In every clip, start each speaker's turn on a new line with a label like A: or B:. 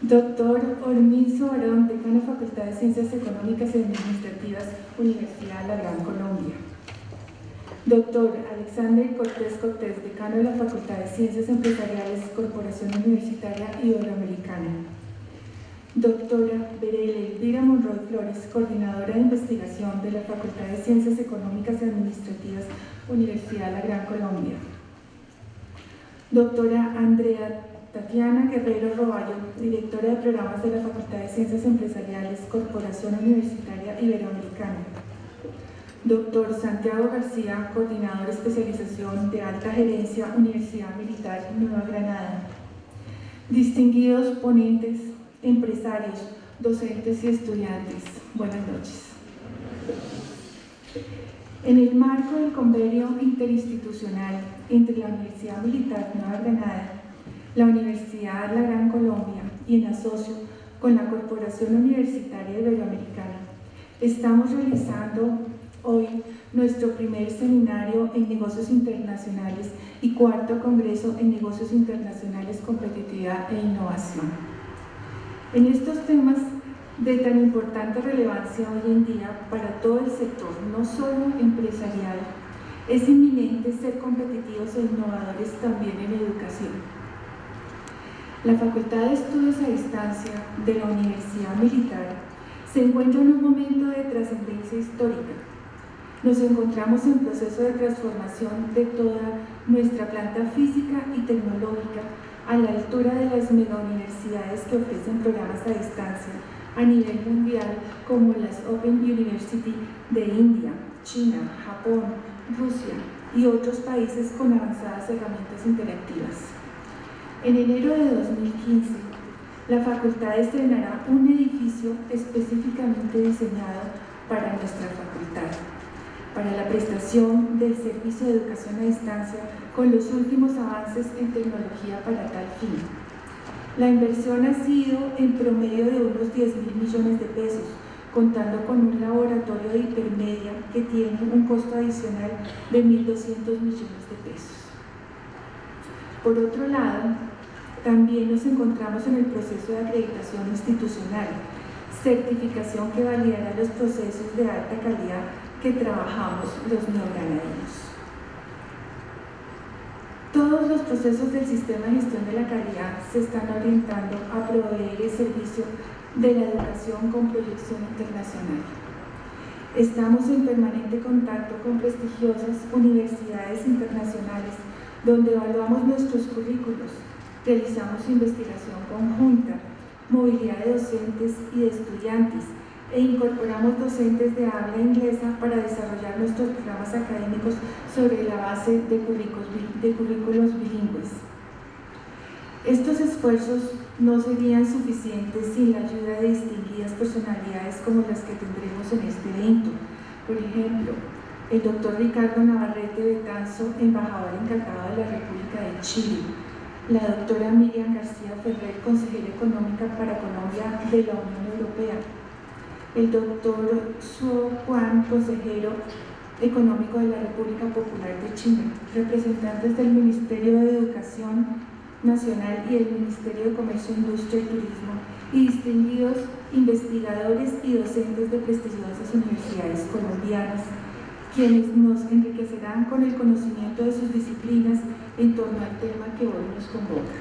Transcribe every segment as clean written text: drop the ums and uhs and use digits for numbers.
A: Doctor Orminzo Barón, decano de Facultad de Ciencias Económicas y Administrativas, Universidad de la Gran Colombia. Doctor Alexander Cortés Cortés, decano de la Facultad de Ciencias Empresariales, Corporación Universitaria Iberoamericana. Doctora Berele Elvira Monroy Flores, coordinadora de investigación de la Facultad de Ciencias Económicas y Administrativas, Universidad de la Gran Colombia. Doctora Andrea Tatiana Guerrero Roballo, directora de programas de la Facultad de Ciencias Empresariales, Corporación Universitaria Iberoamericana. Doctor Santiago García, coordinador de especialización de alta gerencia, Universidad Militar Nueva Granada. Distinguidos ponentes, empresarios, docentes y estudiantes, buenas noches. En el marco del convenio interinstitucional entre la Universidad Militar Nueva Granada, la Universidad de la Gran Colombia y en asocio con la Corporación Universitaria Iberoamericana, estamos realizando hoy nuestro primer seminario en negocios internacionales y cuarto congreso en negocios internacionales, competitividad e innovación. En estos temas de tan importante relevancia hoy en día para todo el sector, no solo empresarial, es inminente ser competitivos e innovadores también en educación. La Facultad de Estudios a Distancia de la Universidad Militar se encuentra en un momento de trascendencia histórica. Nos encontramos en proceso de transformación de toda nuestra planta física y tecnológica a la altura de las megauniversidades que ofrecen programas a distancia a nivel mundial, como las Open University de India, China, Japón, Rusia y otros países con avanzadas herramientas interactivas. En enero de 2015, la facultad estrenará un edificio específicamente diseñado para nuestra facultad, para la prestación del servicio de educación a distancia con los últimos avances en tecnología para tal fin. La inversión ha sido en promedio de unos 10.000 millones de pesos, contando con un laboratorio de hipermedia que tiene un costo adicional de 1.200 millones de pesos. Por otro lado, también nos encontramos en el proceso de acreditación institucional, certificación que validará los procesos de alta calidad que trabajamos los neogranadinos. Todos los procesos del sistema de gestión de la calidad se están orientando a proveer el servicio de la educación con proyección internacional. Estamos en permanente contacto con prestigiosas universidades internacionales donde evaluamos nuestros currículos, realizamos investigación conjunta, movilidad de docentes y de estudiantes e incorporamos docentes de habla inglesa para desarrollar nuestros programas académicos sobre la base de currículos bilingües. Estos esfuerzos no serían suficientes sin la ayuda de distinguidas personalidades como las que tendremos en este evento. Por ejemplo, el doctor Ricardo Navarrete Betanzo, embajador encargado de la República de Chile, la doctora Miriam García Ferrer, consejera económica para Colombia de la Unión Europea, el doctor Suo Juan, consejero económico de la República Popular de China, representantes del Ministerio de Educación Nacional y del Ministerio de Comercio, Industria y Turismo, y distinguidos investigadores y docentes de prestigiosas universidades colombianas, quienes nos enriquecerán con el conocimiento de sus disciplinas en torno al tema que hoy nos convoca.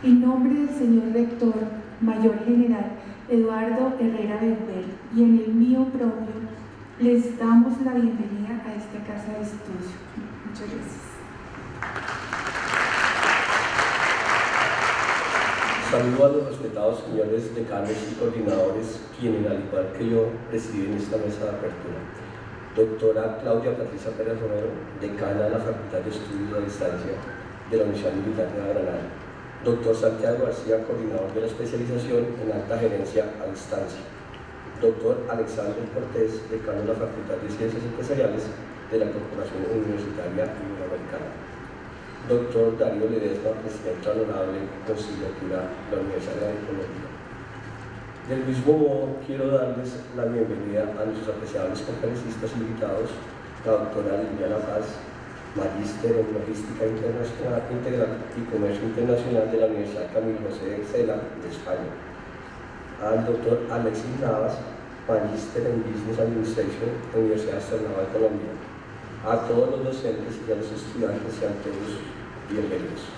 A: En nombre del señor rector mayor general Eduardo Herrera Berbel y en el mío propio, les damos la bienvenida a esta casa de estudio. Muchas gracias.
B: Saludo a los respetados señores decanos y coordinadores, quienes, al igual que yo, presiden esta mesa de apertura. Doctora Claudia Patricia Pérez Romero, decana de la Facultad de Estudios a Distancia de la Universidad Militar de Granada. Doctor Santiago García, coordinador de la especialización en alta gerencia a distancia. Doctor Alexander Cortés, decano de la Facultad de Ciencias Empresariales de la Corporación Universitaria Iberoamericana. Doctor Darío Ledesma, presidente honorable conciliatura de la Universidad de Colombia. Del mismo modo, quiero darles la bienvenida a nuestros apreciables conferencistas invitados, la doctora Liliana Paz, magíster en Logística Internacional Integral y Comercio Internacional de la Universidad Camilo José Cela de España. Al doctor Alexis Navas, magíster en Business Administration en la Universidad Externado de Colombia. A todos los docentes y a los estudiantes, sean todos bienvenidos.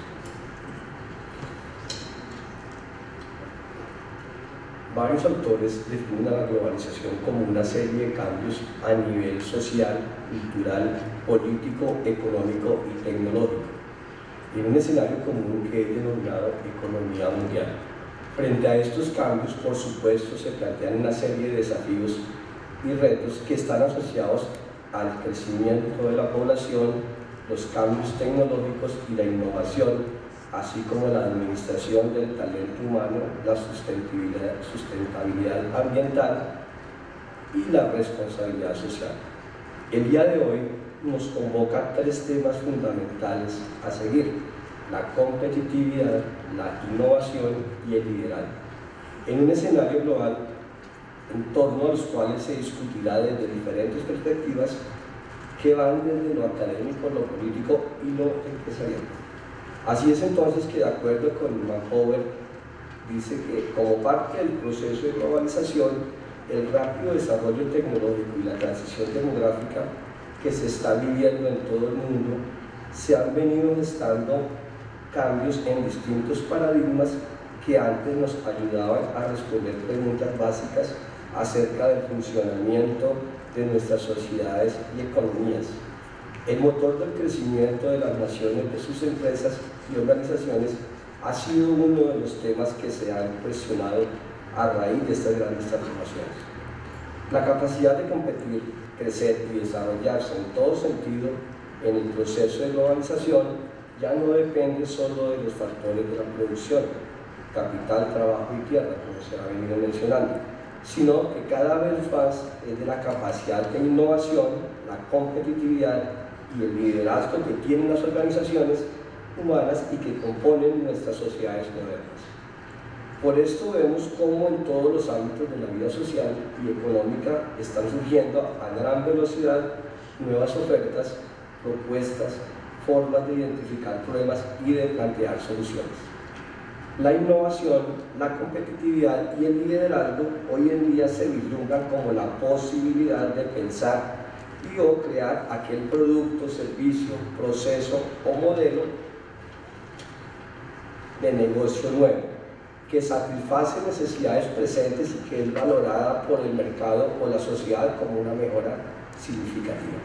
B: Varios autores definen a la globalización como una serie de cambios a nivel social, cultural, político, económico y tecnológico, en un escenario común que es denominado economía mundial. Frente a estos cambios, por supuesto, se plantean una serie de desafíos y retos que están asociados al crecimiento de la población, los cambios tecnológicos y la innovación, así como la administración del talento humano, la sustentabilidad ambiental y la responsabilidad social. El día de hoy nos convoca 3 temas fundamentales a seguir: la competitividad, la innovación y el liderazgo, en un escenario global en torno a los cuales se discutirá desde diferentes perspectivas que van desde lo académico, lo político y lo empresarial. Así es entonces que, de acuerdo con Manpower, dice que como parte del proceso de globalización, el rápido desarrollo tecnológico y la transición demográfica que se está viviendo en todo el mundo, se han venido gestando cambios en distintos paradigmas que antes nos ayudaban a responder preguntas básicas acerca del funcionamiento de nuestras sociedades y economías. El motor del crecimiento de las naciones, de sus empresas y organizaciones, ha sido uno de los temas que se han cuestionado a raíz de estas grandes transformaciones. La capacidad de competir, crecer y desarrollarse en todo sentido en el proceso de globalización ya no depende solo de los factores de la producción, capital, trabajo y tierra, como se ha venido mencionando, sino que cada vez más es de la capacidad de innovación, la competitividad y el liderazgo que tienen las organizaciones humanas y que componen nuestras sociedades modernas. Por esto vemos cómo en todos los ámbitos de la vida social y económica están surgiendo a gran velocidad nuevas ofertas, propuestas, formas de identificar problemas y de plantear soluciones. La innovación, la competitividad y el liderazgo hoy en día se vislumbran como la posibilidad de pensar y o crear aquel producto, servicio, proceso o modelo de negocio nuevo que satisface necesidades presentes y que es valorada por el mercado o la sociedad como una mejora significativa.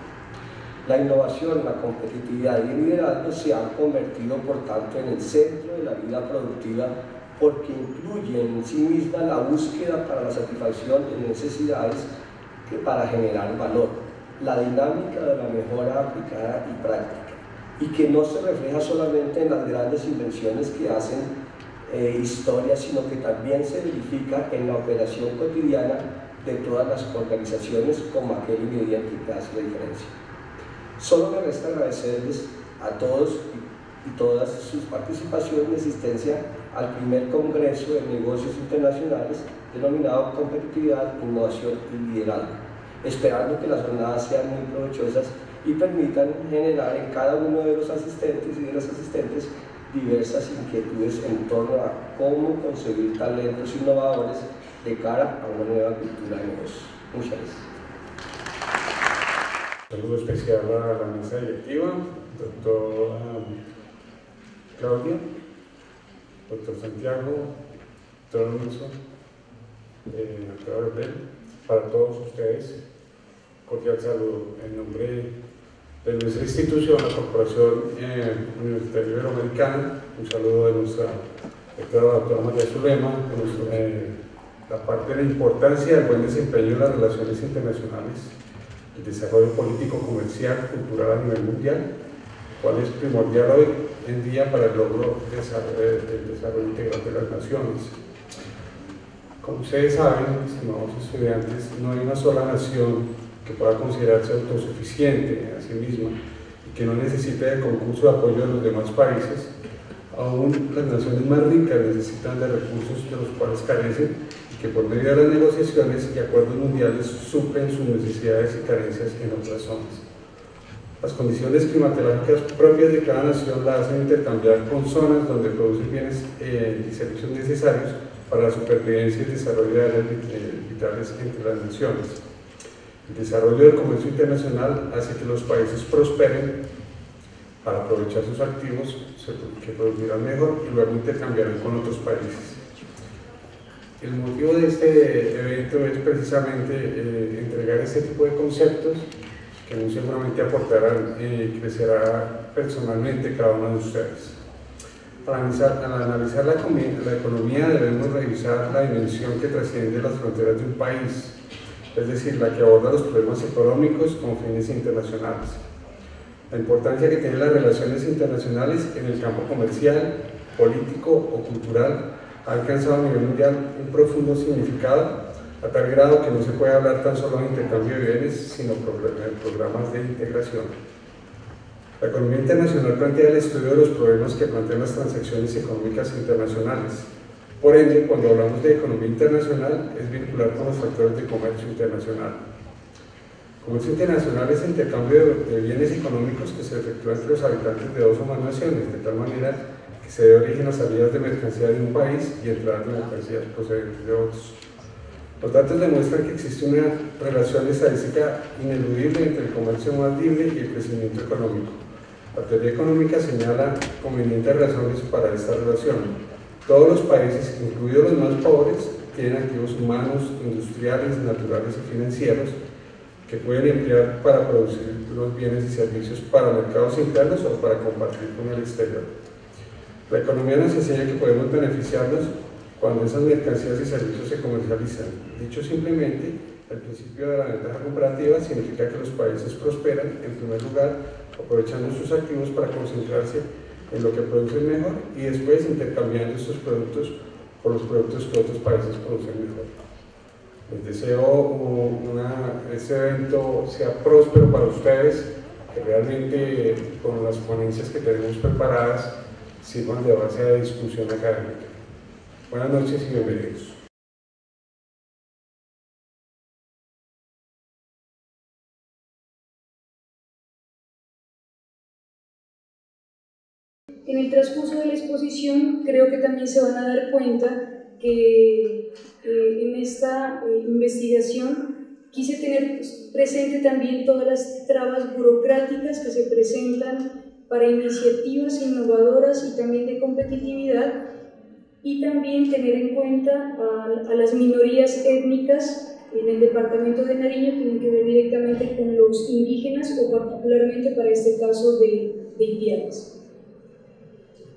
B: La innovación, la competitividad y el liderazgo se han convertido, por tanto, en el centro de la vida productiva porque incluyen en sí misma la búsqueda para la satisfacción de necesidades que para generar valor, la dinámica de la mejora aplicada y práctica, y que no se refleja solamente en las grandes invenciones que hacen historia, sino que también se verifica en la operación cotidiana de todas las organizaciones como aquel ingrediente que hace la diferencia. Solo me resta agradecerles a todos y todas sus participación y asistencia al primer Congreso de Negocios Internacionales denominado Competitividad, Innovación y Liderazgo, esperando que las jornadas sean muy provechosas y permitan generar en cada uno de los asistentes y de las asistentes diversas inquietudes en torno a cómo conseguir talentos innovadores de cara a una nueva cultura de negocios. Muchas gracias.
C: Un saludo especial a la mesa directiva, doctor Claudia, doctor Santiago, doctor Alonso, doctor Arbel, para todos ustedes, cordial saludo en nombre de nuestra institución, la Corporación Universitaria Iberoamericana. Un saludo de nuestra doctora María Zulema, la parte de la importancia del buen desempeño de las relaciones internacionales, el desarrollo político, comercial, cultural a nivel mundial, cuál es primordial hoy en día para el logro del desarrollo integral de las naciones. Como ustedes saben, estimados estudiantes, no hay una sola nación que pueda considerarse autosuficiente a sí misma y que no necesite del concurso de apoyo de los demás países. Aún las naciones más ricas necesitan de recursos de los cuales carecen y que por medio de las negociaciones y acuerdos mundiales suplen sus necesidades y carencias en otras zonas. Las condiciones climatológicas propias de cada nación la hacen intercambiar con zonas donde producen bienes y servicios necesarios para la supervivencia y el desarrollo de áreas vitales entre las naciones. El desarrollo del comercio internacional hace que los países prosperen para aprovechar sus activos que producirán mejor y luego intercambiarán con otros países. El motivo de este evento es precisamente entregar este tipo de conceptos que muy seguramente aportarán y crecerá personalmente cada uno de ustedes. Al analizar la economía debemos revisar la dimensión que trasciende las fronteras de un país, es decir, la que aborda los problemas económicos con fines internacionales. La importancia que tienen las relaciones internacionales en el campo comercial, político o cultural ha alcanzado a nivel mundial un profundo significado, a tal grado que no se puede hablar tan solo de intercambio de bienes, sino de programas de integración. La economía internacional plantea el estudio de los problemas que plantean las transacciones económicas internacionales. Por ende, cuando hablamos de economía internacional, es vincular con los factores de comercio internacional. Comercio internacional es el intercambio de bienes económicos que se efectúa entre los habitantes de dos o más naciones, de tal manera que se dé origen a salidas de mercancías de un país y entradas de mercancías procedentes de otros. Los datos demuestran que existe una relación estadística ineludible entre el comercio más libre y el crecimiento económico. La teoría económica señala convenientes razones para esta relación. Todos los países, incluidos los más pobres, tienen activos humanos, industriales, naturales y financieros que pueden emplear para producir los bienes y servicios para mercados internos o para compartir con el exterior. La economía nos enseña que podemos beneficiarnos cuando esas mercancías y servicios se comercializan. Dicho simplemente, el principio de la ventaja comparativa significa que los países prosperan, en primer lugar, aprovechando sus activos para concentrarse en lo que producen mejor y después intercambiando estos productos por los productos que otros países producen mejor. Les deseo este evento sea próspero para ustedes, que realmente con las ponencias que tenemos preparadas sirvan de base de discusión académica. Buenas noches y bienvenidos.
D: En el transcurso de la exposición creo que también se van a dar cuenta que en esta investigación quise tener presente también todas las trabas burocráticas que se presentan para iniciativas innovadoras y también de competitividad, y también tener en cuenta a las minorías étnicas en el departamento de Nariño, que tienen que ver directamente con los indígenas o particularmente para este caso de Ipiales.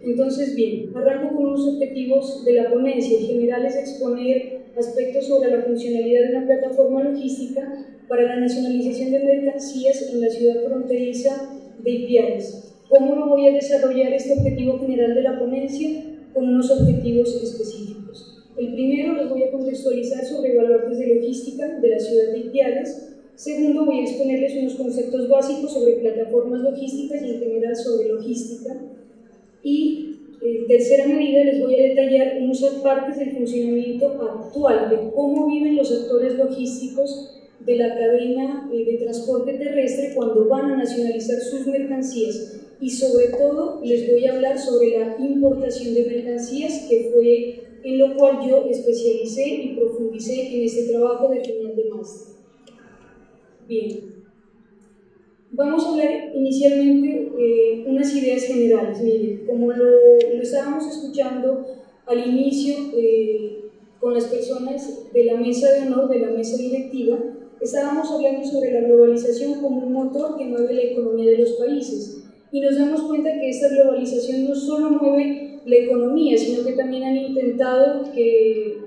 D: Entonces, bien, arranco con unos objetivos de la ponencia. El general es exponer aspectos sobre la funcionalidad de una plataforma logística para la nacionalización de mercancías en la ciudad fronteriza de Ipiales. ¿Cómo lo voy a desarrollar este objetivo general de la ponencia? Con unos objetivos específicos. El primero, los voy a contextualizar sobre baluartes de logística de la ciudad de Ipiales. Segundo, voy a exponerles unos conceptos básicos sobre plataformas logísticas y en general sobre logística. Y en tercera medida les voy a detallar unas partes del funcionamiento actual, de cómo viven los actores logísticos de la cadena de transporte terrestre cuando van a nacionalizar sus mercancías. Y sobre todo les voy a hablar sobre la importación de mercancías, que fue en lo cual yo especialicé y profundicé en este trabajo de final de máster. Bien. Vamos a hablar inicialmente unas ideas generales. Miren, como lo estábamos escuchando al inicio con las personas de la mesa de honor, de la mesa directiva, estábamos hablando sobre la globalización como un motor que mueve la economía de los países. Y nos damos cuenta que esta globalización no solo mueve la economía, sino que también han intentado que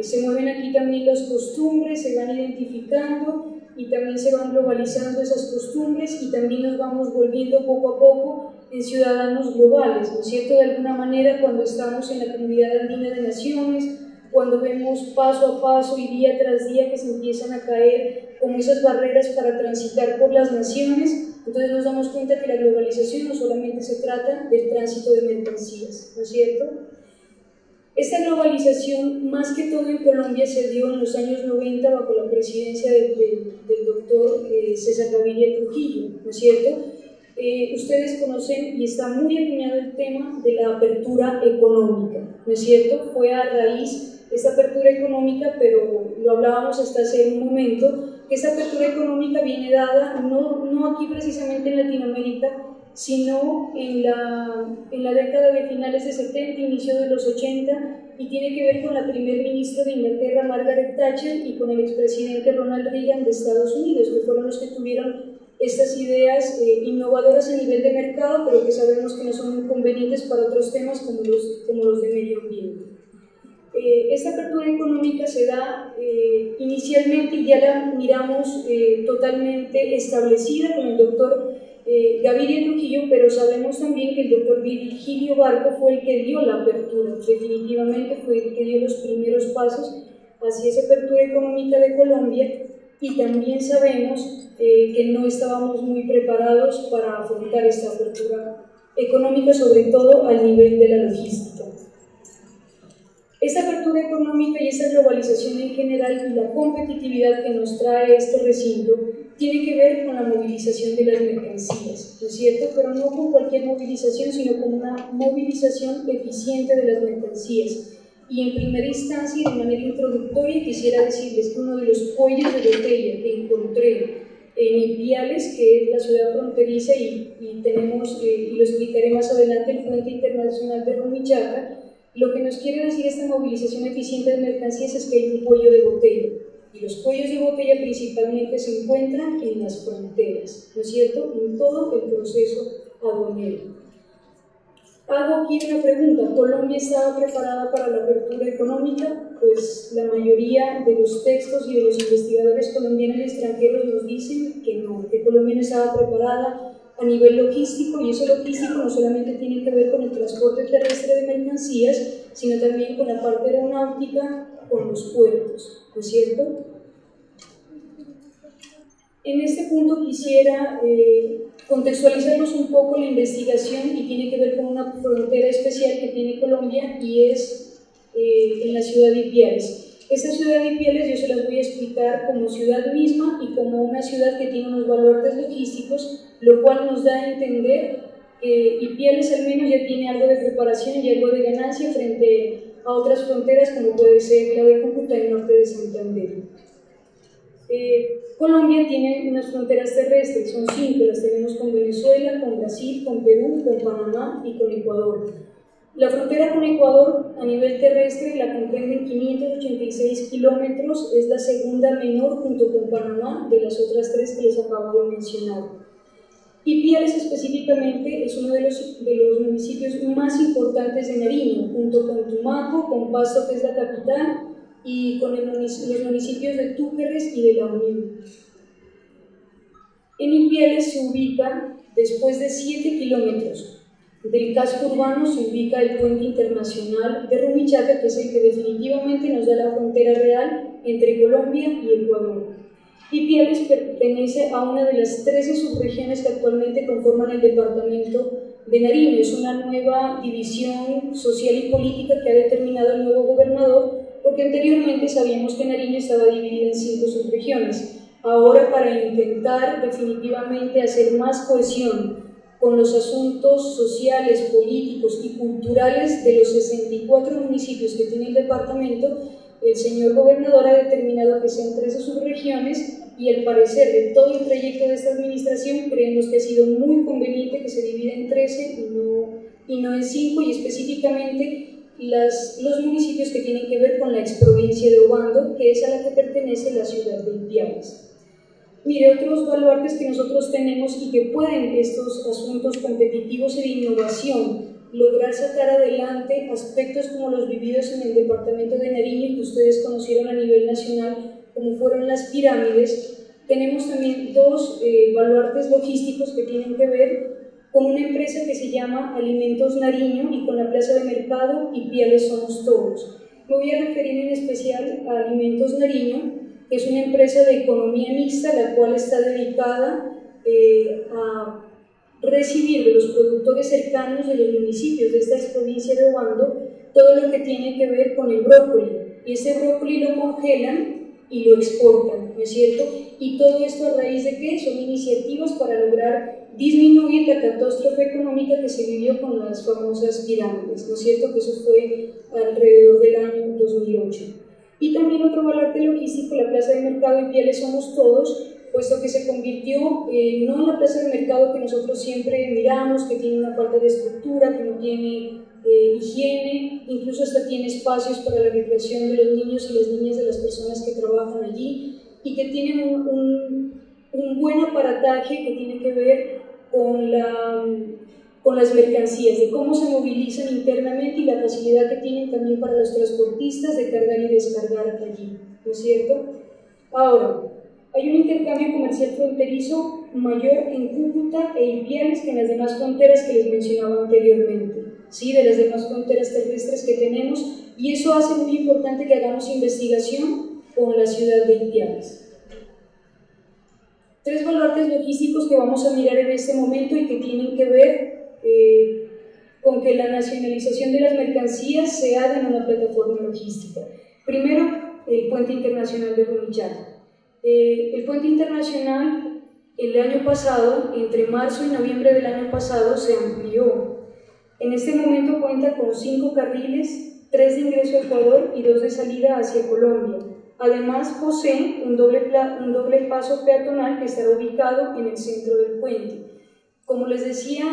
D: se mueven aquí también las costumbres, se van identificando y también se van globalizando esas costumbres y también nos vamos volviendo poco a poco en ciudadanos globales, ¿no es cierto? De alguna manera, cuando estamos en la Comunidad Andina de Naciones, cuando vemos paso a paso y día tras día que se empiezan a caer como esas barreras para transitar por las naciones, entonces nos damos cuenta que la globalización no solamente se trata del tránsito de mercancías, ¿no es cierto? Esta globalización, más que todo en Colombia, se dio en los años 90 bajo la presidencia del doctor César Gaviria Trujillo, ¿no es cierto? Ustedes conocen y está muy acuñado el tema de la apertura económica, ¿no es cierto? Fue a raíz de esta apertura económica, pero lo hablábamos hasta hace un momento, que esta apertura económica viene dada no aquí precisamente en Latinoamérica, sino en la década de finales de 70, inicio de los 80, y tiene que ver con la primer ministra de Inglaterra, Margaret Thatcher, y con el expresidente Ronald Reagan de Estados Unidos, que fueron los que tuvieron estas ideas innovadoras a nivel de mercado, pero que sabemos que no son muy convenientes para otros temas como los de medio ambiente. Esta apertura económica se da inicialmente, y ya la miramos totalmente establecida con el doctor Gaviria Trujillo, pero sabemos también que el doctor Virgilio Barco fue el que dio la apertura, definitivamente fue el que dio los primeros pasos hacia esa apertura económica de Colombia, y también sabemos que no estábamos muy preparados para afrontar esta apertura económica, sobre todo al nivel de la logística. Esta apertura económica y esta globalización en general y la competitividad que nos trae este recinto tiene que ver con la movilización de las mercancías, ¿no es cierto? Pero no con cualquier movilización, sino con una movilización eficiente de las mercancías. Y en primera instancia, y de manera introductoria, quisiera decirles que uno de los cuellos de botella que encontré en Ipiales, que es la ciudad fronteriza, y tenemos, y lo explicaré más adelante, el Puente Internacional de Rumichaca, lo que nos quiere decir esta movilización eficiente de mercancías es que hay un cuello de botella, y los cuellos de botella principalmente se encuentran en las fronteras, ¿no es cierto?, en todo el proceso aduanero. Hago aquí una pregunta: ¿Colombia estaba preparada para la apertura económica? Pues la mayoría de los textos y de los investigadores colombianos y extranjeros nos dicen que no, que Colombia no estaba preparada a nivel logístico, y eso logístico no solamente tiene que ver con el transporte terrestre de mercancías, sino también con la parte aeronáutica, con los puertos, ¿no es cierto? En este punto quisiera contextualizarnos un poco la investigación, y tiene que ver con una frontera especial que tiene Colombia, y es en la ciudad de Ipiales. Esta ciudad de Ipiales yo se las voy a explicar como ciudad misma y como una ciudad que tiene unos baluartes logísticos, lo cual nos da a entender que Ipiales al menos ya tiene algo de preparación y algo de ganancia frente a otras fronteras como puede ser la de Cúcuta y el norte de Santander. Colombia tiene unas fronteras terrestres, son 5, las tenemos con Venezuela, con Brasil, con Perú, con Panamá y con Ecuador. La frontera con Ecuador a nivel terrestre la comprenden 586 kilómetros, es la segunda menor junto con Panamá de las otras 3 que les acabo de mencionar. Ipiales específicamente es uno de los municipios más importantes de Nariño, junto con Tumaco, con Pasto, que es la capital, y con los municipios de Túquerres y de La Unión. En Ipiales se ubica, después de 7 kilómetros del casco urbano, se ubica el Puente Internacional de Rumichaca, que es el que definitivamente nos da la frontera real entre Colombia y Ecuador. Ipiales pertenece a una de las 13 subregiones que actualmente conforman el departamento de Nariño. Es una nueva división social y política que ha determinado el nuevo gobernador, porque anteriormente sabíamos que Nariño estaba dividida en 5 subregiones. Ahora, para intentar definitivamente hacer más cohesión con los asuntos sociales, políticos y culturales de los 64 municipios que tiene el departamento, el señor gobernador ha determinado que sean 13 subregiones, y al parecer de todo el trayecto de esta administración creemos que ha sido muy conveniente que se divida en 13 y no en 5, y específicamente los municipios que tienen que ver con la exprovincia de Obando, que es a la que pertenece la ciudad de Ipiales. Mire, otros baluartes que nosotros tenemos y que pueden estos asuntos competitivos y de innovación lograr sacar adelante aspectos como los vividos en el departamento de Nariño y que ustedes conocieron a nivel nacional, como fueron las pirámides. Tenemos también 2 baluartes logísticos que tienen que ver con una empresa que se llama Alimentos Nariño y con la plaza de mercado Ipiales Somos Todos. Me voy a referir en especial a Alimentos Nariño, que es una empresa de economía mixta, la cual está dedicada a recibir de los productores cercanos de los municipios de esta provincia de Obando todo lo que tiene que ver con el brócoli, y ese brócoli lo congelan y lo exportan, ¿no es cierto? Y todo esto a raíz de ¿qué? Son iniciativas para lograr disminuir la catástrofe económica que se vivió con las famosas pirámides, ¿no es cierto? Que eso fue alrededor del año 2008. Y también otro baluarte logístico, la plaza de mercado y Ipiales Somos Todos, puesto que se convirtió no en la plaza de mercado que nosotros siempre miramos, que tiene una falta de estructura, que no tiene higiene, incluso hasta tiene espacios para la recreación de los niños y las niñas de las personas que trabajan allí, y que tienen un buen aparataje que tiene que ver con las mercancías, de cómo se movilizan internamente y la facilidad que tienen también para los transportistas de cargar y descargar allí, ¿no es cierto? Ahora, hay un intercambio comercial fronterizo mayor en Cúcuta e Ipiales que en las demás fronteras que les mencionaba anteriormente, ¿sí? De las demás fronteras terrestres que tenemos, y eso hace muy importante que hagamos investigación con la ciudad de Ipiales. Tres baluartes logísticos que vamos a mirar en este momento y que tienen que ver con que la nacionalización de las mercancías se haga en una plataforma logística. Primero, el puente internacional de Rumichaca. El puente internacional el año pasado, entre marzo y noviembre del año pasado, se amplió. En este momento cuenta con 5 carriles, 3 de ingreso a Ecuador y 2 de salida hacia Colombia. Además posee un doble paso peatonal que estará ubicado en el centro del puente. Como les decía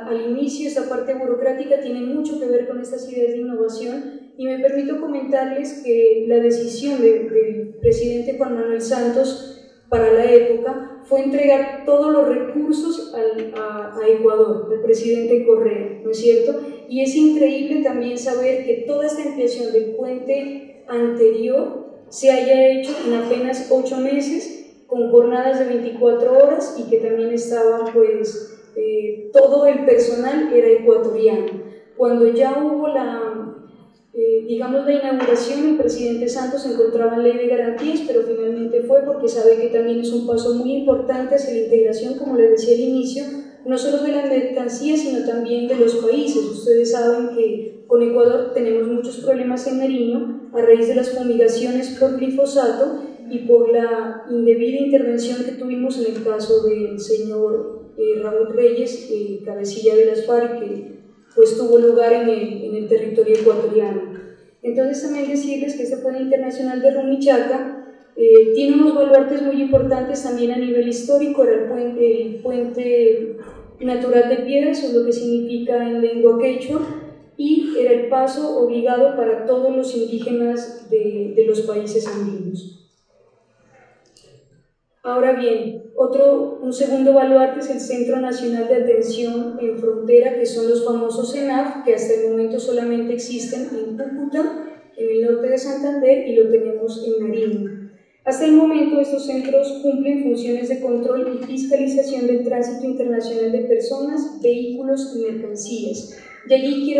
D: al inicio, esta parte burocrática tiene mucho que ver con estas ideas de innovación, y me permito comentarles que la decisión del presidente Juan Manuel Santos para la época fue entregar todos los recursos a Ecuador, del presidente Correa, ¿no es cierto? Y es increíble también saber que toda esta ampliación del puente anterior se haya hecho en apenas 8 meses, con jornadas de 24 horas, y que también estaba, pues, todo el personal era ecuatoriano. Cuando ya hubo digamos, la inauguración, el presidente Santos se encontraba en ley de garantías, pero finalmente fue porque sabe que también es un paso muy importante hacia la integración, como les decía al inicio, no solo de las mercancías, sino también de los países. Ustedes saben que con Ecuador tenemos muchos problemas en Nariño a raíz de las fumigaciones por glifosato y por la indebida intervención que tuvimos en el caso del señor Raúl Reyes, cabecilla de las FARC, que pues tuvo lugar en el territorio ecuatoriano. Entonces también decirles que este puente internacional de Rumichaca tiene unos baluartes muy importantes también a nivel histórico. Era el puente natural de piedras, es lo que significa en lengua quechua, y era el paso obligado para todos los indígenas de los países andinos. Ahora bien, un segundo baluarte es el Centro Nacional de Atención en Frontera, que son los famosos CENAF, que hasta el momento solamente existen en Cúcuta, en el norte de Santander, y lo tenemos en Nariño. Hasta el momento estos centros cumplen funciones de control y fiscalización del tránsito internacional de personas, vehículos y mercancías. Y allí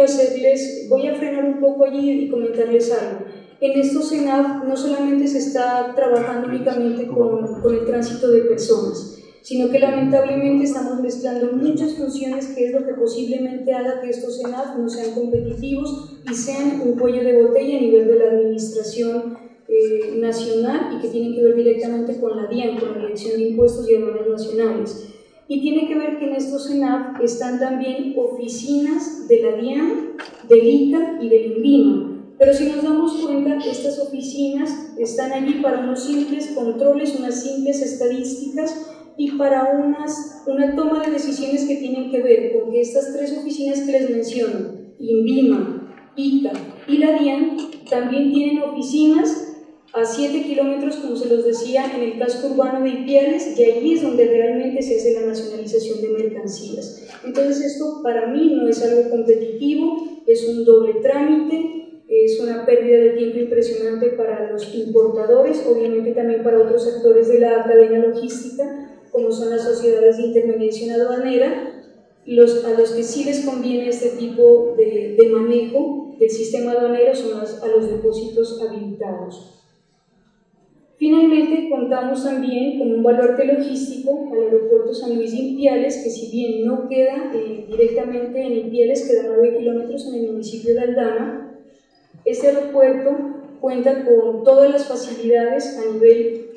D: voy a frenar un poco allí y comentarles algo. En estos CENAF no solamente se está trabajando únicamente con el tránsito de personas, sino que lamentablemente estamos mezclando muchas funciones, que es lo que posiblemente haga que estos CENAF no sean competitivos y sean un cuello de botella a nivel de la administración nacional, y que tienen que ver directamente con la DIAN, con la Dirección de Impuestos y Aduanas Nacionales. Y tiene que ver que en estos CENAF están también oficinas de la DIAN, del ICA y del INVIMA. Pero si nos damos cuenta, estas oficinas están allí para unos simples controles, unas simples estadísticas, y para una toma de decisiones que tienen que ver con que estas 3 oficinas que les menciono, INVIMA, ICA y la DIAN, también tienen oficinas a 7 kilómetros, como se los decía, en el casco urbano de Ipiales, y allí es donde realmente se hace la nacionalización de mercancías. Entonces esto para mí no es algo competitivo, es un doble trámite, es una pérdida de tiempo impresionante para los importadores, obviamente también para otros actores de la cadena logística, como son las sociedades de intermediación aduanera, a los que sí les conviene este tipo de manejo del sistema aduanero son a los depósitos habilitados. Finalmente, contamos también con un baluarte logístico al aeropuerto San Luis de Ipiales, que si bien no queda directamente en Ipiales, queda 9 kilómetros en el municipio de Aldana. Este aeropuerto cuenta con todas las facilidades a nivel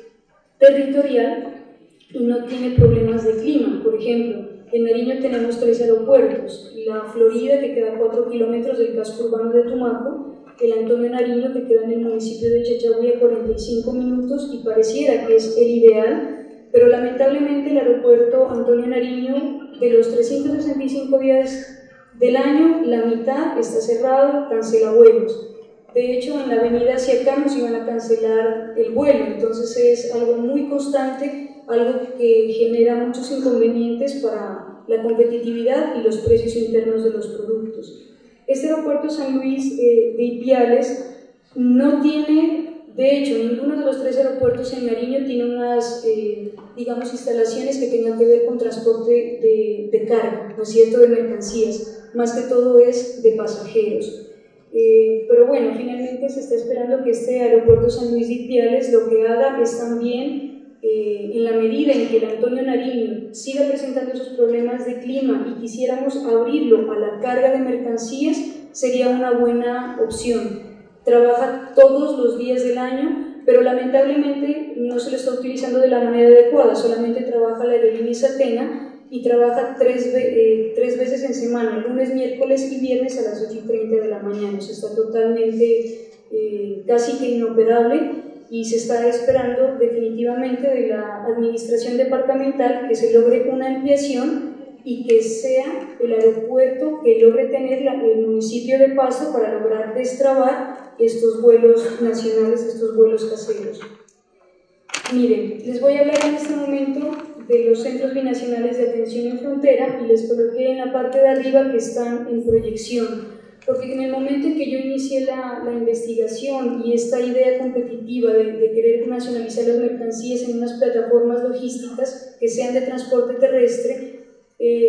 D: territorial y no tiene problemas de clima. Por ejemplo, en Nariño tenemos 3 aeropuertos: la Florida, que queda a 4 kilómetros del casco urbano de Tumaco, el Antonio Nariño, que queda en el municipio de Chachagüí a 45 minutos y pareciera que es el ideal, pero lamentablemente el aeropuerto Antonio Nariño, de los 365 días del año, la mitad está cerrado, cancela vuelos. De hecho, en la avenida hacia acá nos iban a cancelar el vuelo, entonces es algo muy constante, algo que genera muchos inconvenientes para la competitividad y los precios internos de los productos. Este aeropuerto San Luis de Ipiales no tiene, de hecho, ninguno de los 3 aeropuertos en Nariño tiene unas, digamos, instalaciones que tengan que ver con transporte de carga, ¿no es cierto?, de mercancías, más que todo es de pasajeros. Pero bueno, finalmente se está esperando que este aeropuerto San Luis de Ipiales lo que haga es también, en la medida en que el Antonio Nariño siga presentando esos problemas de clima y quisiéramos abrirlo a la carga de mercancías, sería una buena opción. Trabaja todos los días del año, pero lamentablemente no se lo está utilizando de la manera adecuada, solamente trabaja la aerolínea Satena y trabaja 3 veces en semana, lunes, miércoles y viernes a las 8:30 de la mañana. O sea, está totalmente casi que inoperable, y se está esperando definitivamente de la administración departamental que se logre una ampliación y que sea el aeropuerto que logre tener el municipio de Pasto para lograr destrabar estos vuelos nacionales, estos vuelos caseros. Miren, les voy a hablar en este momento de los centros binacionales de atención en frontera y les coloqué en la parte de arriba que están en proyección, porque en el momento en que yo inicié la investigación y esta idea competitiva de querer nacionalizar las mercancías en unas plataformas logísticas que sean de transporte terrestre,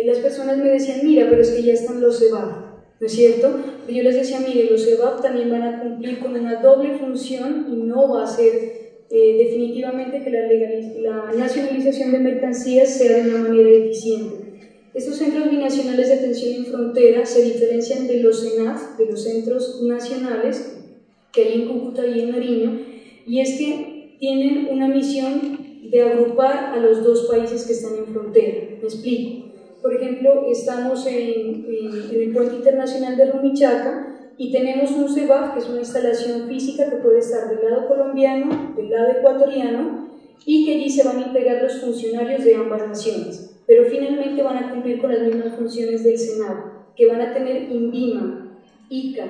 D: las personas me decían, mira, pero es que ya están los CEBAP, ¿no es cierto? Y yo les decía, mire, los CEBAP también van a cumplir con una doble función y no va a ser definitivamente que la nacionalización de mercancías sea de una manera eficiente. Estos centros binacionales de atención en frontera se diferencian de los CENAF, de los centros nacionales que hay en Cúcuta y en Nariño, y es que tienen una misión de agrupar a los 2 países que están en frontera. Me explico. Por ejemplo, estamos en el puente internacional de Rumichaca y tenemos un CEBAF, que es una instalación física que puede estar del lado colombiano, del lado ecuatoriano, y que allí se van a integrar los funcionarios de ambas naciones, pero finalmente van a cumplir con las mismas funciones del SENAV, que van a tener INVIMA, ICA,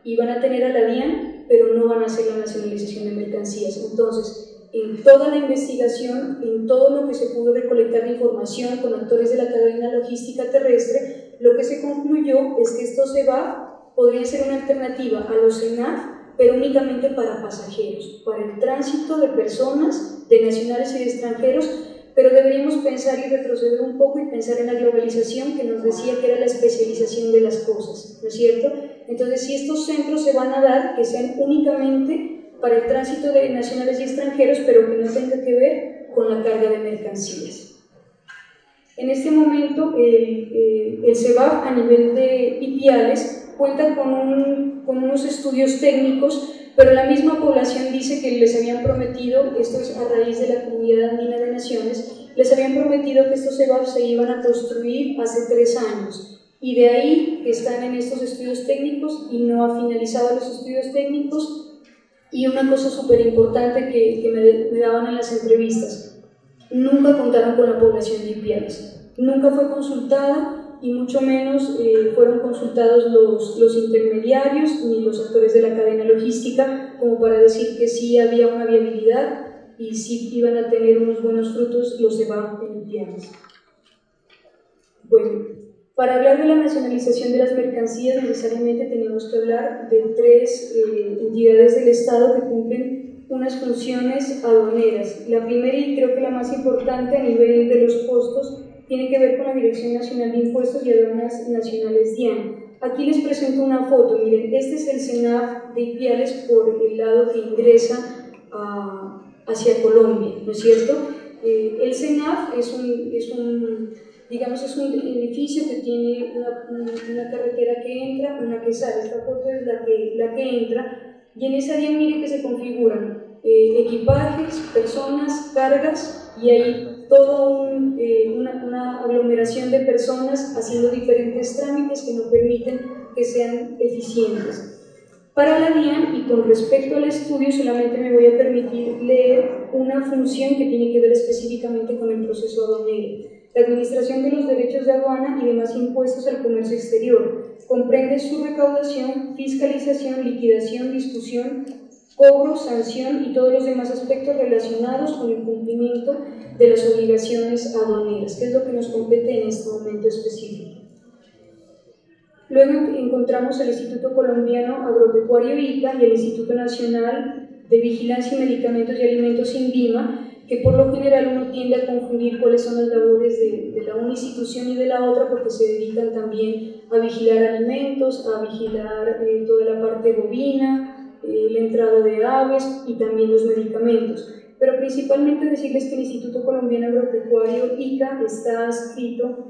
D: y van a tener a la DIAN, pero no van a hacer la nacionalización de mercancías. Entonces, en toda la investigación, en todo lo que se pudo recolectar de información con actores de la cadena logística terrestre, lo que se concluyó es que estos CEBAP podrían ser una alternativa a los CENAF, pero únicamente para pasajeros, para el tránsito de personas, de nacionales y de extranjeros, pero deberíamos pensar y retroceder un poco y pensar en la globalización que nos decía que era la especialización de las cosas, ¿no es cierto? Entonces, si estos centros se van a dar, que sean únicamente para el tránsito de nacionales y extranjeros, pero que no tenga que ver con la carga de mercancías. En este momento, el CEBAP a nivel de Ipiales cuenta con unos estudios técnicos, pero la misma población dice que les habían prometido, esto es a raíz de la Comunidad Andina de Naciones, les habían prometido que estos CEBAP se iban a construir hace 3 años, y de ahí que están en estos estudios técnicos y no ha finalizado los estudios técnicos. Y una cosa súper importante que me daban en las entrevistas, nunca contaron con la población de Ipiales, nunca fue consultada y mucho menos fueron consultados los intermediarios ni los actores de la cadena logística como para decir que sí había una viabilidad y sí iban a tener unos buenos frutos los CEBAP en Ipiales. Bueno, para hablar de la nacionalización de las mercancías necesariamente tenemos que hablar de 3 entidades del Estado que cumplen unas funciones aduaneras. La primera y creo que la más importante a nivel de los costos tiene que ver con la Dirección Nacional de Impuestos y Aduanas Nacionales, DIAN. Aquí les presento una foto, miren, este es el CENAF de Ipiales por el lado que ingresa hacia Colombia, ¿no es cierto? El CENAF es un edificio que tiene una carretera que entra, una que sale. Esta foto es la que entra, y en esa área mire que se configuran equipajes, personas, cargas, y hay toda una aglomeración de personas haciendo diferentes trámites que no permiten que sean eficientes. Para la DIAN, y con respecto al estudio, solamente me voy a permitir leer una función que tiene que ver específicamente con el proceso aduanero. La administración de los derechos de aduana y demás impuestos al comercio exterior comprende su recaudación, fiscalización, liquidación, discusión, cobro, sanción y todos los demás aspectos relacionados con el cumplimiento de las obligaciones aduaneras, que es lo que nos compete en este momento específico. Luego encontramos el Instituto Colombiano Agropecuario ICA y el Instituto Nacional de Vigilancia y Medicamentos y Alimentos INVIMA, que por lo general uno tiende a confundir cuáles son las labores de la una institución y de la otra, porque se dedican también a vigilar alimentos, a vigilar toda la parte bovina, la entrada de aves y también los medicamentos. Pero principalmente decirles que el Instituto Colombiano Agropecuario ICA está adscrito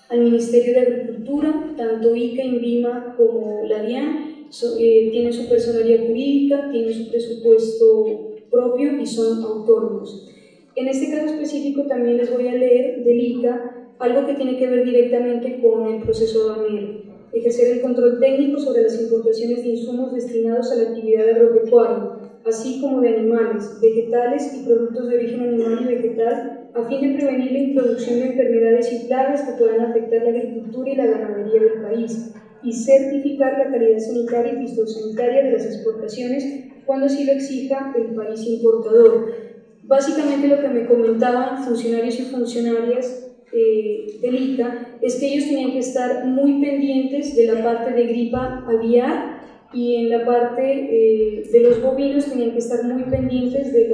D: al Ministerio de Agricultura. Tanto ICA, INVIMA como la DIAN tienen su personalidad jurídica, tienen su presupuesto propio y son autónomos. En este caso específico también les voy a leer del ICA algo que tiene que ver directamente con el proceso aduanero: ejercer el control técnico sobre las importaciones de insumos destinados a la actividad agropecuaria, así como de animales, vegetales y productos de origen animal y vegetal, a fin de prevenir la introducción de enfermedades y plagas que puedan afectar la agricultura y la ganadería del país, y certificar la calidad sanitaria y fitosanitaria de las exportaciones cuando así lo exija el país importador. Básicamente lo que me comentaban funcionarios y funcionarias del ICA es que ellos tenían que estar muy pendientes de la parte de gripa aviar, y en la parte de los bovinos tenían que estar muy pendientes de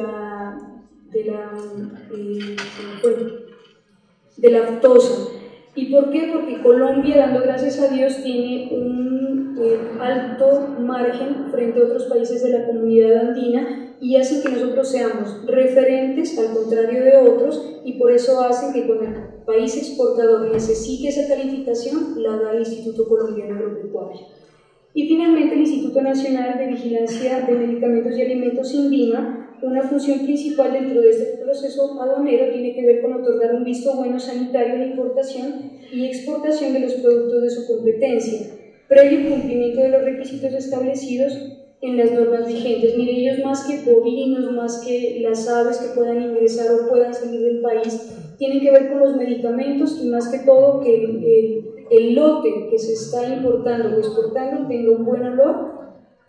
D: la aftosa. ¿Y por qué? Porque Colombia, dando gracias a Dios, tiene un alto margen frente a otros países de la comunidad andina, y hacen que nosotros seamos referentes al contrario de otros, y por eso hacen que cuando el país exportador necesite esa calificación, la da el Instituto Colombiano Agropecuario. Y finalmente el Instituto Nacional de Vigilancia de Medicamentos y Alimentos INVIMA. Una función principal dentro de este proceso aduanero tiene que ver con otorgar un visto bueno sanitario a la importación y exportación de los productos de su competencia, previo al cumplimiento de los requisitos establecidos en las normas vigentes. Mire, ellos más que bovinos, más que las aves que puedan ingresar o puedan salir del país, tienen que ver con los medicamentos, y más que todo que el lote que se está importando o exportando tenga un buen olor,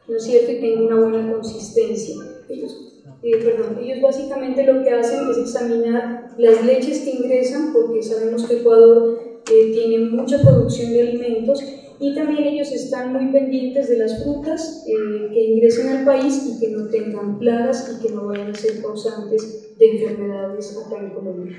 D: ¿no es cierto?, y tenga una buena consistencia. Ellos básicamente lo que hacen es examinar las leches que ingresan, porque sabemos que Ecuador tiene mucha producción de alimentos, y también ellos están muy pendientes de las frutas que ingresen al país y que no tengan plagas y que no vayan a ser causantes de enfermedades acá en Colombia.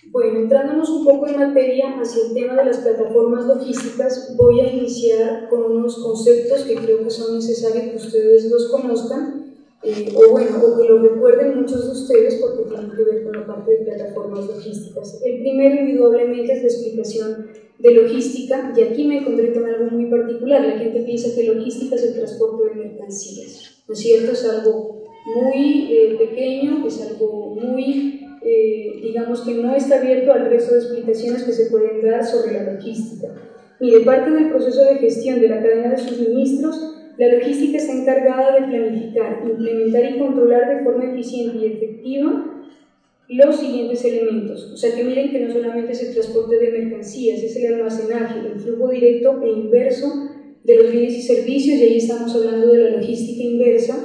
D: Bueno, entrándonos un poco en materia hacia el tema de las plataformas logísticas, voy a iniciar con unos conceptos que creo que son necesarios que ustedes los conozcan, o que lo recuerden muchos de ustedes, porque tienen que ver con la parte de plataformas logísticas. El primero, indudablemente, es la explicación de logística, y aquí me encontré con algo muy particular. La gente piensa que logística es el transporte de mercancías, ¿no es cierto? Es algo muy pequeño, es algo muy digamos que no está abierto al resto de explicaciones que se pueden dar sobre la logística. Mire, parte del proceso de gestión de la cadena de suministros, la logística está encargada de planificar, implementar y controlar de forma eficiente y efectiva los siguientes elementos. O sea, que miren que no solamente es el transporte de mercancías, es el almacenaje, el flujo directo e inverso de los bienes y servicios, y ahí estamos hablando de la logística inversa,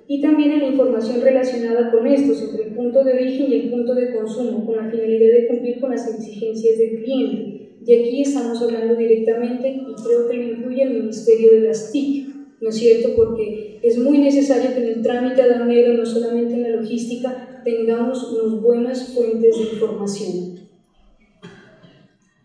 D: y también en la información relacionada con estos, entre el punto de origen y el punto de consumo, con la finalidad de cumplir con las exigencias del cliente. Y aquí estamos hablando directamente, y creo que lo incluye el Ministerio de las TIC, ¿no es cierto? Porque es muy necesario que en el trámite aduanero, no solamente en la logística, tengamos unas buenas fuentes de información.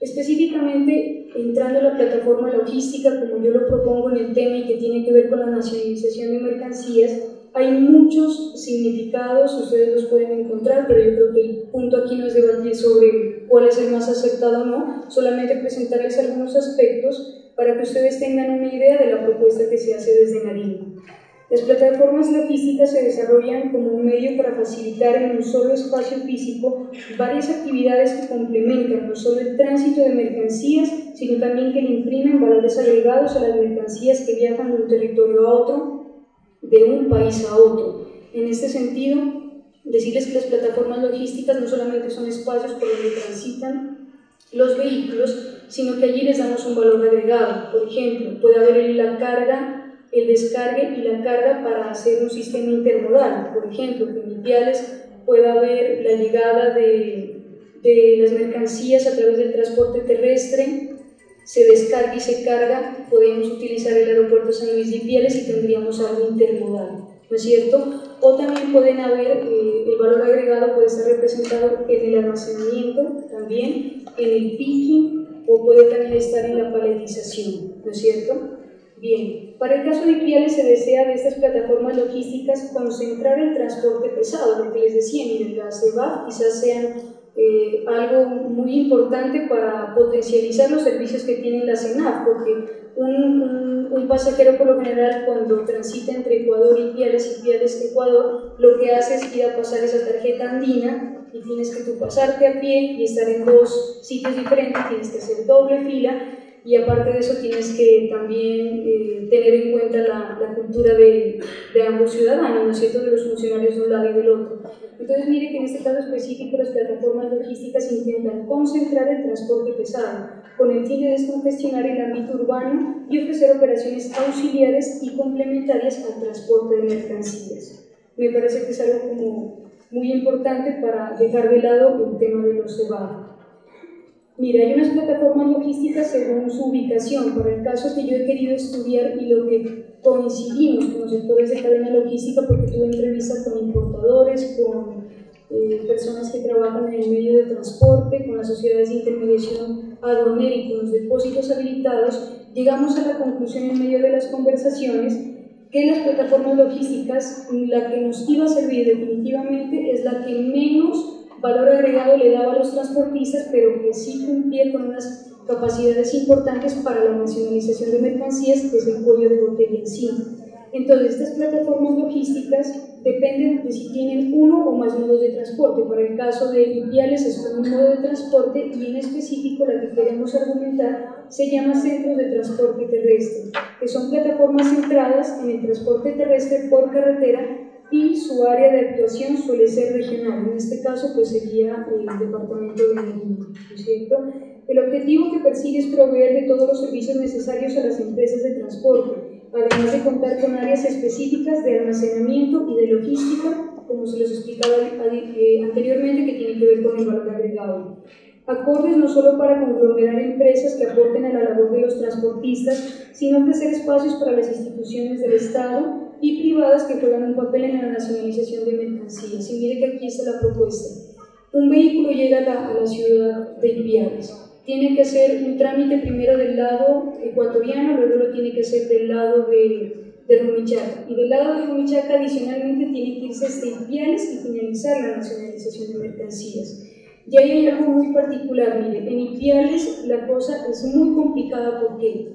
D: Específicamente, entrando a la plataforma logística, como yo lo propongo en el tema y que tiene que ver con la nacionalización de mercancías, Hay muchos significados, ustedes los pueden encontrar, pero yo creo que el punto aquí no es debatir sobre cuál es el más aceptado o no, solamente presentarles algunos aspectos para que ustedes tengan una idea de la propuesta que se hace desde Nariño. Las plataformas logísticas se desarrollan como un medio para facilitar en un solo espacio físico varias actividades que complementan no solo el tránsito de mercancías, sino también que le imprimen valores agregados a las mercancías que viajan de un territorio a otro, de un país a otro. En este sentido, decirles que las plataformas logísticas no solamente son espacios por donde transitan los vehículos, sino que allí les damos un valor agregado. Por ejemplo, puede haber la carga, el descargue y la carga para hacer un sistema intermodal. Por ejemplo, que en Ipiales pueda haber la llegada de las mercancías a través del transporte terrestre, se descarga y se carga, podemos utilizar el aeropuerto San Luis de Ipiales y tendríamos algo intermodal, ¿no es cierto? O también pueden haber, el valor agregado puede estar representado en el almacenamiento, también en el picking, o puede también estar en la paletización, ¿no es cierto? Bien, para el caso de Ipiales se desea de estas plataformas logísticas concentrar el transporte pesado, lo que les decía, miren, las CEVAF quizás sean algo muy importante para potencializar los servicios que tiene la CENAF, porque un pasajero por lo general cuando transita entre Ecuador y Ipiales, Ecuador, lo que hace es ir a pasar esa tarjeta andina y tienes que tú pasarte a pie y estar en dos sitios diferentes, tienes que hacer doble fila. Y aparte de eso tienes que también tener en cuenta la cultura de ambos ciudadanos, ¿no es cierto?, de los funcionarios de un lado y del otro. Entonces mire que en este caso específico las plataformas logísticas intentan concentrar el transporte pesado con el fin de descongestionar el ámbito urbano y ofrecer operaciones auxiliares y complementarias al transporte de mercancías. Me parece que es algo como muy importante para dejar de lado el tema de los CEVAF. Mira, hay unas plataformas logísticas según su ubicación. Para el caso que yo he querido estudiar y lo que coincidimos con los sectores de cadena logística, porque tuve entrevistas con importadores, con personas que trabajan en el medio de transporte, con las sociedades de intermediación aduanera y con los depósitos habilitados, llegamos a la conclusión en medio de las conversaciones que las plataformas logísticas, la que nos iba a servir definitivamente es la que menos valor agregado le daba a los transportistas, pero que sí cumplía con unas capacidades importantes para la nacionalización de mercancías, que es el cuello de botella en sí. Entonces, estas plataformas logísticas dependen de si tienen uno o más modos de transporte. Para el caso de Ipiales es como un modo de transporte y en específico la que queremos argumentar se llama centros de transporte terrestre, que son plataformas centradas en el transporte terrestre por carretera y su área de actuación suele ser regional. En este caso pues sería el departamento de Medellín, ¿no es cierto? El objetivo que persigue es proveer de todos los servicios necesarios a las empresas de transporte, además de contar con áreas específicas de almacenamiento y de logística, como se los explicaba anteriormente, que tiene que ver con el valor agregado. Acordes no solo para conglomerar empresas que aporten a la labor de los transportistas, sino ofrecer espacios para las instituciones del Estado y privadas que juegan un papel en la nacionalización de mercancías. Y mire que aquí está la propuesta. Un vehículo llega a la ciudad de Ipiales. Tiene que hacer un trámite primero del lado ecuatoriano, luego lo tiene que hacer del lado de Rumichaca. Y del lado de Rumichaca adicionalmente tiene que irse hasta Ipiales y finalizar la nacionalización de mercancías. Y ahí hay algo muy particular, mire, en Ipiales la cosa es muy complicada porque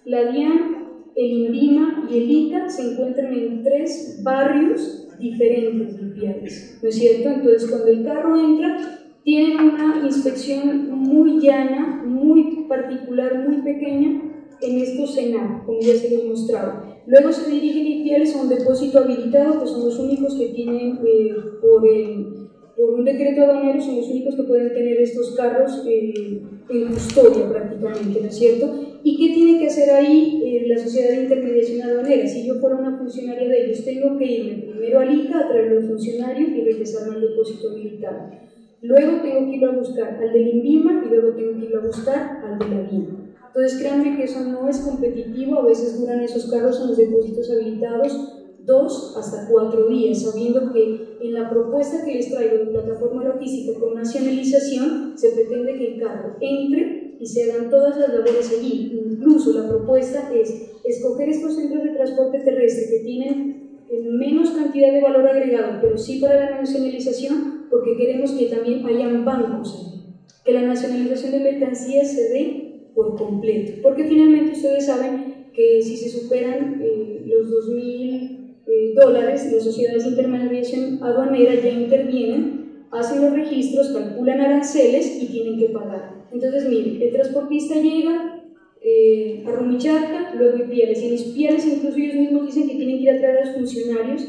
D: la DIAN, el INVIMA y el ICA se encuentran en 3 barrios diferentes de Ipiales, ¿no es cierto? Entonces cuando el carro entra, tienen una inspección muy llana, muy particular, muy pequeña en estos CENAF, como ya se les mostraba. Luego se dirigen a Ipiales a un depósito habilitado, que son los únicos que tienen por un decreto aduanero, son los únicos que pueden tener estos carros en custodia prácticamente, ¿no es cierto? ¿Y qué tiene que hacer ahí la sociedad de intermediación aduanera? Si yo fuera una funcionaria de ellos, tengo que irme primero al ICA a traer al funcionario y regresarme al depósito habilitado. Luego tengo que ir a buscar al del INVIMA y luego tengo que ir a buscar al de la DIAN. Entonces créanme que eso no es competitivo, a veces duran esos carros en los depósitos habilitados 2 hasta 4 días, sabiendo que en la propuesta que les traigo de plataforma logística con nacionalización se pretende que el carro entre y se hagan todas las labores allí. Incluso la propuesta es escoger estos centros de transporte terrestre que tienen en menos cantidad de valor agregado, pero sí para la nacionalización, porque queremos que también hayan bancos, que la nacionalización de mercancías se dé por completo, porque finalmente ustedes saben que si se superan los $2.000, las sociedades de intermediación aduanera ya intervienen, hacen los registros, calculan aranceles y tienen que pagar. Entonces, miren, el transportista llega a Rumicharca, luego Ipiales, y en Ipiales incluso ellos mismos dicen que tienen que ir a traer a los funcionarios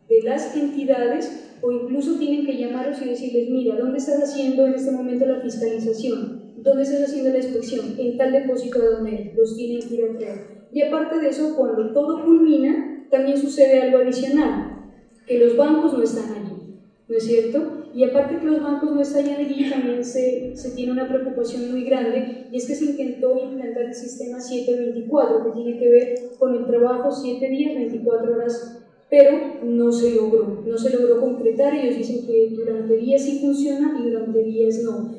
D: de las entidades, o incluso tienen que llamarlos y decirles, mira, ¿dónde estás haciendo en este momento la fiscalización? ¿Dónde estás haciendo la inspección? En tal depósito aduanero, los tienen que ir a traer. Y aparte de eso, cuando todo culmina, también sucede algo adicional, que los bancos no están allí, ¿no es cierto? Y aparte que los bancos no están allí, también se tiene una preocupación muy grande, y es que se intentó implantar el sistema 7/24, que tiene que ver con el trabajo 7 días, 24 horas, pero no se logró concretar. Ellos dicen que durante días sí funciona y durante días no.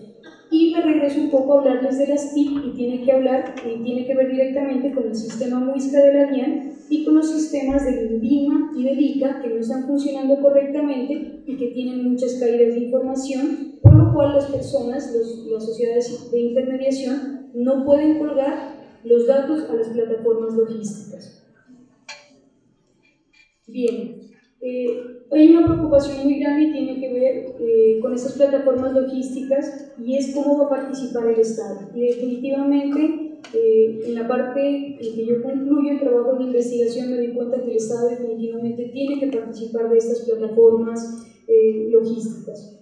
D: Y me regreso un poco a hablarles de las TIC, y tiene que ver directamente con el sistema Muisca de la DIAN y con los sistemas del INVIMA y del ICA, que no están funcionando correctamente y que tienen muchas caídas de información, por lo cual las personas, las sociedades de intermediación, no pueden colgar los datos a las plataformas logísticas. Bien, hay una preocupación muy grande y tiene que ver con estas plataformas logísticas, y es cómo va a participar el Estado. Y definitivamente, en la parte en que yo concluyo el trabajo de investigación, me di cuenta que el Estado definitivamente tiene que participar de estas plataformas logísticas.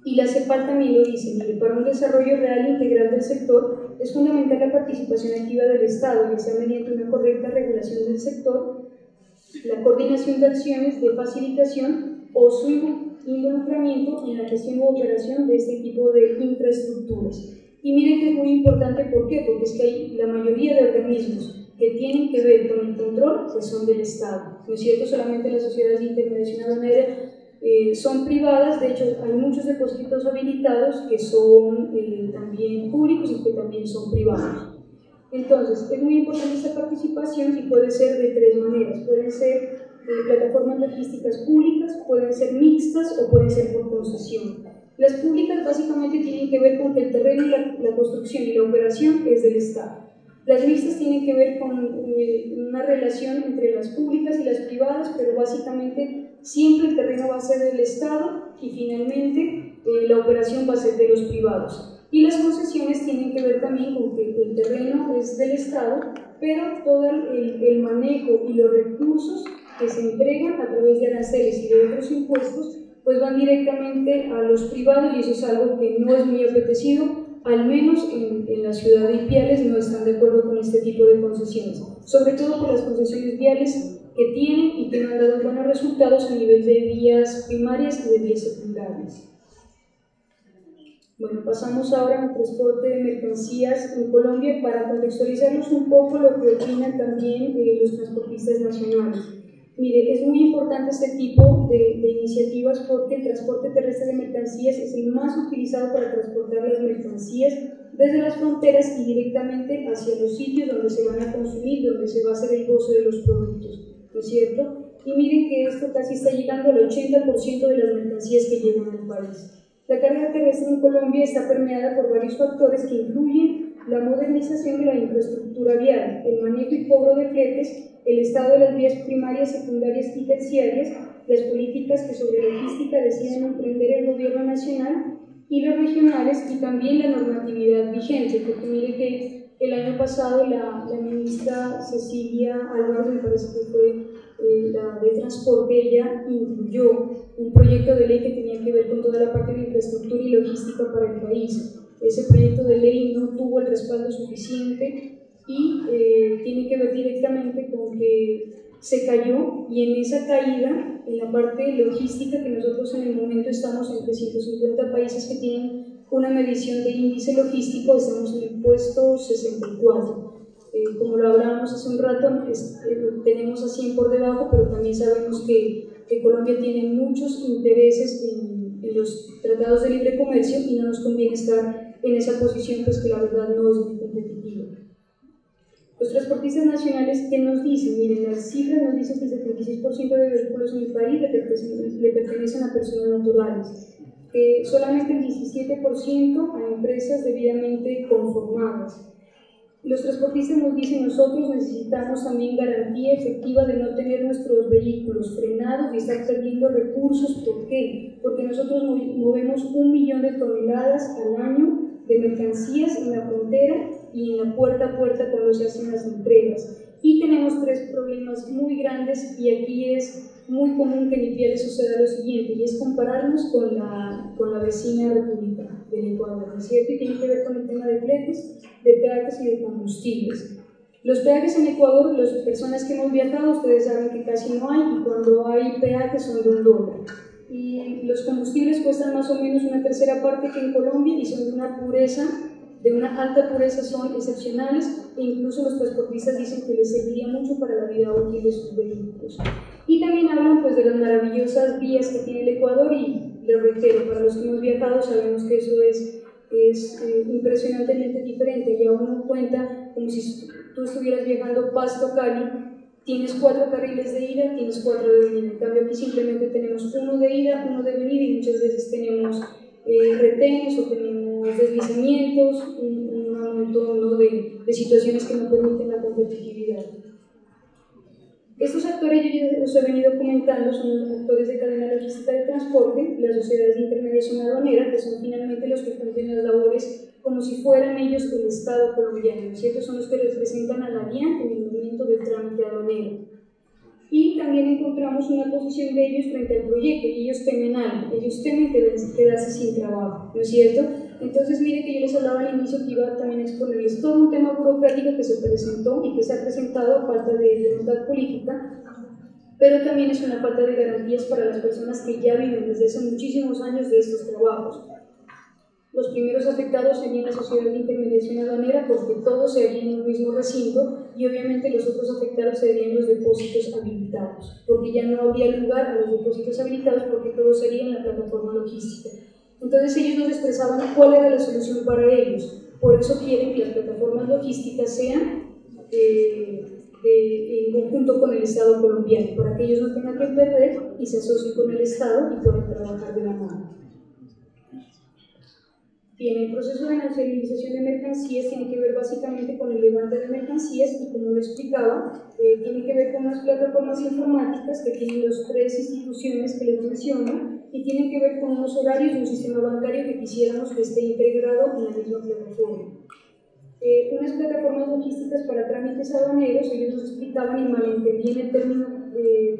D: Y la CEPAL también lo dice, mire, para un desarrollo real e integral del sector es fundamental la participación activa del Estado, ya sea mediante una correcta regulación del sector, la coordinación de acciones de facilitación o su involucramiento en la gestión u operación de este tipo de infraestructuras. Y miren que es muy importante, ¿por qué? Porque es que hay la mayoría de organismos que tienen que ver con el control, pues son del Estado, ¿no es cierto? Solamente las sociedades de intermediación aduanera son privadas. De hecho hay muchos depósitos habilitados que son también públicos y que también son privados. Entonces, es muy importante esta participación, y puede ser de tres maneras. Pueden ser plataformas logísticas públicas, pueden ser mixtas o pueden ser por concesión. Las públicas básicamente tienen que ver con que el terreno, la construcción y la operación es del Estado. Las mixtas tienen que ver con una relación entre las públicas y las privadas, pero básicamente siempre el terreno va a ser del Estado y finalmente la operación va a ser de los privados. Y las concesiones tienen que ver también con que el terreno es del Estado, pero todo el manejo y los recursos que se entregan a través de aranceles y de otros impuestos, pues van directamente a los privados, y eso es algo que no es muy apetecido. Al menos en la ciudad de Ipiales no están de acuerdo con este tipo de concesiones, sobre todo por las concesiones viales que tienen y que no han dado buenos resultados a nivel de vías primarias y de vías secundarias. Bueno, pasamos ahora al transporte de mercancías en Colombia, para contextualizarnos un poco lo que opinan también los transportistas nacionales. Mire, es muy importante este tipo de iniciativas, porque el transporte terrestre de mercancías es el más utilizado para transportar las mercancías desde las fronteras y directamente hacia los sitios donde se van a consumir, donde se va a hacer el goce de los productos, ¿no es cierto? Y miren que esto casi está llegando al 80% de las mercancías que llegan al país. La carga terrestre en Colombia está permeada por varios factores que incluyen la modernización de la infraestructura vial, el manejo y cobro de fletes, el estado de las vías primarias, secundarias y terciarias, las políticas que sobre logística deciden emprender el gobierno nacional y los regionales, y también la normatividad vigente, porque mire que el año pasado la ministra Cecilia Álvarez, me parece que fue la de transporte, ella incluyó un proyecto de ley que tenía que ver con toda la parte de infraestructura y logística para el país. Ese proyecto de ley no tuvo el respaldo suficiente y tiene que ver directamente con que se cayó, y en esa caída, en la parte logística, que nosotros en el momento estamos entre 150 países que tienen una medición de índice logístico, estamos en el puesto 64. Como lo hablábamos hace un rato, tenemos a 100 por debajo, pero también sabemos que Colombia tiene muchos intereses en los tratados de libre comercio y no nos conviene estar en esa posición, pues que la verdad no es muy competitiva. Los transportistas nacionales, ¿qué nos dicen? Miren, las cifras nos dicen que el 76% de vehículos en el país le pertenecen a personas naturales, que solamente el 17% a empresas debidamente conformadas. Los transportistas nos dicen, nosotros necesitamos también garantía efectiva de no tener nuestros vehículos frenados y estar perdiendo recursos. ¿Por qué? Porque nosotros movemos 1 millón de toneladas al año de mercancías en la frontera y en la puerta a puerta cuando se hacen las entregas. Y tenemos 3 problemas muy grandes, y aquí es muy común que en Ipiales suceda lo siguiente, y es compararnos con la vecina república del Ecuador, ¿no es cierto? Y tiene que ver con el tema de fletes, de peajes y de combustibles. Los peajes en Ecuador, las personas que hemos viajado, ustedes saben que casi no hay, y cuando hay peajes son de $1. Y los combustibles cuestan más o menos una tercera parte que en Colombia y son de una pureza, de una alta pureza, son excepcionales, e incluso los transportistas dicen que les serviría mucho para la vida útil de sus vehículos. Y también hablan pues de las maravillosas vías que tiene el Ecuador, y les reitero, para los que hemos viajado sabemos que eso es impresionantemente diferente. Ya uno cuenta como si tú estuvieras viajando Pasto-Cali, tienes 4 carriles de ida, tienes 4 de venida. En cambio aquí simplemente tenemos 1 de ida, 1 de venida, y muchas veces tenemos retenes o tenemos deslizamientos, un montón, ¿no?, de situaciones que no permiten la competitividad. Estos actores, yo ya los he venido comentando, son los actores de cadena logística de transporte, las sociedades de intermediación aduanera, que son finalmente los que cumplen las labores como si fueran ellos el Estado colombiano, ¿no es cierto? Son los que representan a la DIAN en el movimiento del trámite aduanero. Y también encontramos una posición de ellos frente al proyecto, y ellos temen algo, ellos temen quedarse sin trabajo, ¿no es cierto? Entonces, mire que yo les hablaba al inicio que iba también a exponerles todo un tema burocrático que se presentó y que se ha presentado a falta de voluntad política, pero también es una falta de garantías para las personas que ya viven desde hace muchísimos años de estos trabajos. Los primeros afectados serían la sociedad de intermediación aduanera, porque todo se haría en un mismo recinto, y obviamente los otros afectados serían los depósitos habilitados, porque ya no habría lugar a los depósitos habilitados, porque todo sería en la plataforma logística. Entonces ellos nos expresaban cuál era la solución para ellos. Por eso quieren que las plataformas logísticas sean en conjunto con el Estado colombiano, para que ellos no tengan que perder y se asocien con el Estado y puedan trabajar de la mano. Bien, el proceso de nacionalización de mercancías tiene que ver básicamente con el levante de mercancías, y como lo explicaba, tiene que ver con unas plataformas informáticas que tienen las 3 instituciones que les menciono, y tienen que ver con unos horarios de un sistema bancario que quisiéramos que esté integrado en la misma plataforma. Unas plataformas logísticas para trámites aduaneros, ellos nos explicaban y malentendían el término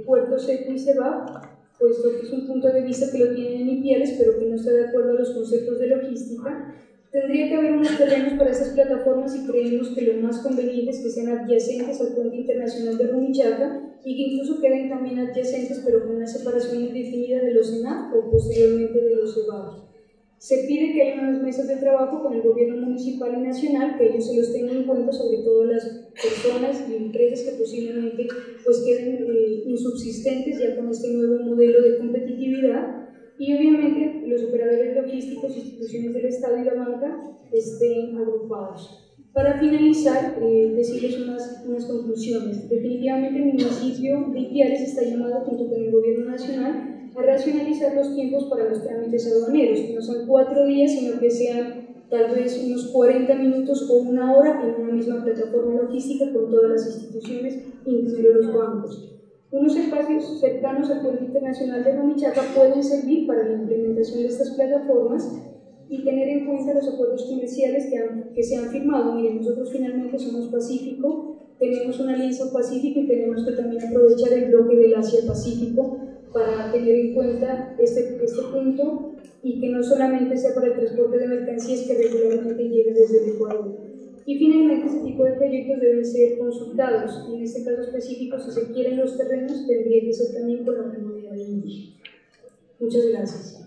D: puerto seco y CEVAP, puesto que es un punto de vista que lo tienen en Ipiales, pero que no está de acuerdo a los conceptos de logística. Tendría que haber unos terrenos para esas plataformas, y creemos que lo más conveniente es que sean adyacentes al puente internacional de Rumichaca, y que incluso queden también adyacentes, pero con una separación indefinida de los ENAP o posteriormente de los CEVAP. Se pide que haya unas mesas de trabajo con el gobierno municipal y nacional, que ellos se los tengan en cuenta, sobre todo las personas y empresas que posiblemente pues queden insubsistentes ya con este nuevo modelo de competitividad, y obviamente los operadores logísticos, instituciones del Estado y la banca estén agrupados. Para finalizar, decirles unas conclusiones. Definitivamente el municipio de Ipiales está llamado, junto con el gobierno nacional, a racionalizar los tiempos para los trámites aduaneros, que no son 4 días, sino que sean tal vez unos 40 minutos o 1 hora en una misma plataforma logística con todas las instituciones, incluidos los bancos. Unos espacios cercanos al puente internacional de Rumichaca pueden servir para la implementación de estas plataformas y tener en cuenta los acuerdos comerciales que se han firmado. Miren, nosotros finalmente somos Pacífico, tenemos una alianza Pacífico, y tenemos que también aprovechar el bloque del Asia-Pacífico para tener en cuenta este punto, y que no solamente sea para el transporte de mercancías que regularmente llega desde el Ecuador. Y finalmente, este tipo de proyectos deben ser consultados. En este caso específico, si se quieren los terrenos, tendría que ser también con la comunidad indígena. Muchas gracias.